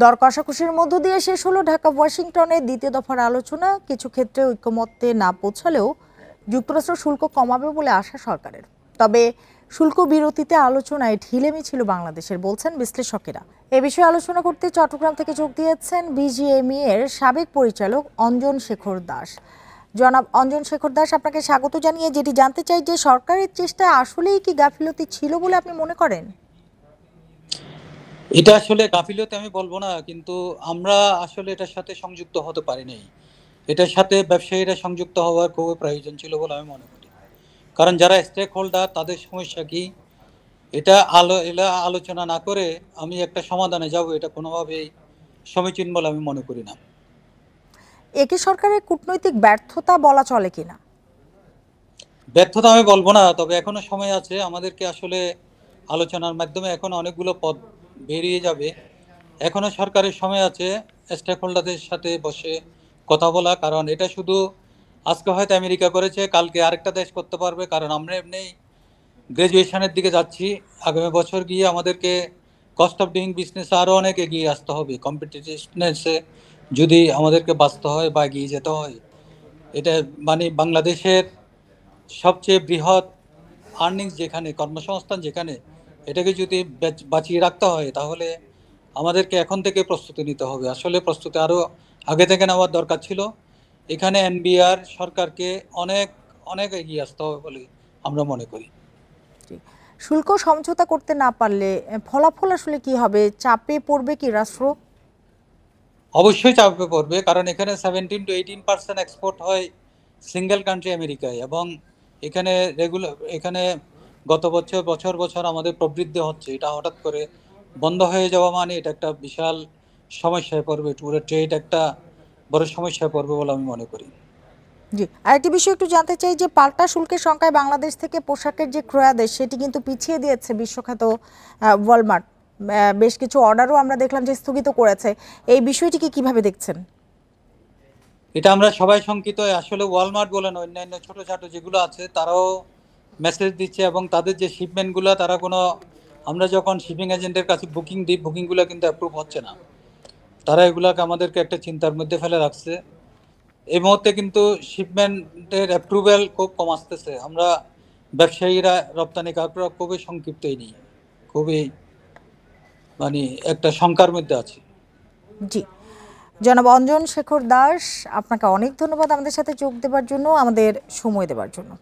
দর কষাকষির মধ্য দিয়ে শেষ হলো ঢাকা ওয়াশিংটনের দ্বিতীয় দফার আলোচনা। কিছু ক্ষেত্রে ঐকমত্যে না পৌঁছালেও যুক্তরাষ্ট্র শুল্ক কমাবে বলে আশা সরকারের। তবে শুল্ক বিরতিতে আলোচনায় ঢিলেমি ছিল বাংলাদেশের, বলছেন বিশ্লেষকেরা। এ বিষয়ে আলোচনা করতে চট্টগ্রাম থেকে যোগ দিয়েছেন বিজিএমইএ এর সাবেক পরিচালক অঞ্জন শেখর দাস। জনাব অঞ্জন শেখর দাস, আপনাকে স্বাগত জানিয়ে যেটি জানতে চাই যে সরকারের চেষ্টায় আসলেই কি গাফিলতি ছিল বলে আপনি মনে করেন? এটা আসলে গাফিলতি আমি বলবো না, কিন্তু আমরা আসলে এটার সাথে সংযুক্ত হতে পারি নাই। এটার সাথে ব্যবসায়ীরা সংযুক্ত হওয়ার খুবই প্রয়োজন ছিল বলে আমি মনে করি। কারণ যারা স্টেক হোল্ডার তাদের সমস্যা কি, এলা আলোচনা না করে আমি একটা সমাধানে যাব, এটা কোনোভাবেই সমীচীন বলে আমি মনে করি না। একে সরকারের কূটনৈতিক ব্যর্থতা বলা চলে কিনা? ব্যর্থতা আমি বলবো না, তবে এখনো সময় আছে। আমাদেরকে আসলে আলোচনার মাধ্যমে এখন অনেকগুলো পথ বেরিয়ে যাবে। এখনো সরকারের সময় আছে স্টেক হোল্ডারদের সাথে বসে কথা বলা। কারণ এটা শুধু আজকে হয়তো আমেরিকা করেছে, কালকে আরেকটা দেশ করতে পারবে। কারণ আমরা এমনি গ্র্যাজুয়েশনের দিকে যাচ্ছি। আগামী বছর গিয়ে আমাদেরকে কস্ট অফ ডুইং বিজনেস আরও অনেক এগিয়ে আসতে হবে। কম্পিটিটিভনেসে যদি আমাদেরকে বাঁচতে হয় বা এগিয়ে যেতে হয়, এটা মানে বাংলাদেশের সবচেয়ে বৃহৎ আর্নিংস যেখানে, কর্মসংস্থান যেখানে, এটাকে যদি বাঁচিয়ে রাখতে হয় তাহলে আমাদেরকে এখন থেকে প্রস্তুতি নিতে হবে। আসলে প্রস্তুতি আরও আগে থেকে নেওয়ার দরকার ছিল। এখানে এনবিআর সরকারকে অনেক অনেক এগিয়ে আসতে হবে বলে আমরা মনে করি। শুল্ক সমঝোতা করতে না পারলে ফলাফল আসলে কি হবে? চাপে পড়বে কি রাষ্ট্র? অবশ্যই চাপে পড়বে, কারণ এখানে 17 to 18% এক্সপোর্ট হয় সিঙ্গেল কান্ট্রি আমেরিকায়। এবং এখানে গত বছর বছর আমাদের প্রবৃদ্ধি হচ্ছে। এটা হঠাৎ করে বন্ধ হয়ে যাওয়া মানে এটা একটা বিশাল সমস্যায় পড়বে। পুরো ট্রেড একটা বড় সমস্যায় পড়বে বলে আমি মনে করি। জি, আরেকটি বিষয় একটু জানতে চাই যে পাল্টা শুল্কের সংখ্যায় বাংলাদেশ থেকে পোশাকের যে ক্রয়াদেশ সেটি কিন্তু পিছিয়ে দিয়েছে বিশ্বখ্যাত ওয়ালমার্ট। বেশ কিছু অর্ডারও আমরা দেখলাম যে স্থগিত করেছে। এই বিষয়টিকে কিভাবে দেখছেন? এটা আমরা সবাই শঙ্কিত। আসলে ওয়ালমার্ট বলেন অন্যান্য ছোটোখাটো যেগুলো আছে তারাও মেসেজ দিচ্ছে, এবং তাদের যে শিপমেন্টগুলো তারা আমরা যখন শিপিং এজেন্টের কাছে বুকিং দিই, বুকিংগুলো কিন্তু অ্যাপ্রুভ হচ্ছে না। তারা এগুলাকে আমাদেরকে একটা চিন্তার মধ্যে ফেলে রাখছে। এই মুহূর্তে কিন্তু শিপমেন্টের অ্যাপ্রুভেল খুব কম আসতেছে। আমরা ব্যবসায়ীরা, রপ্তানিকারকরা খুবই সংক্ষিপ্ত নিয়ে খুবই মানে একটা শঙ্কার মধ্যে আছি। জি, জনাব অঞ্জন শেখর দাস, আপনাকে অনেক ধন্যবাদ আমাদের সাথে যোগ দেওয়ার জন্য, আমাদের সময় দেওয়ার জন্য।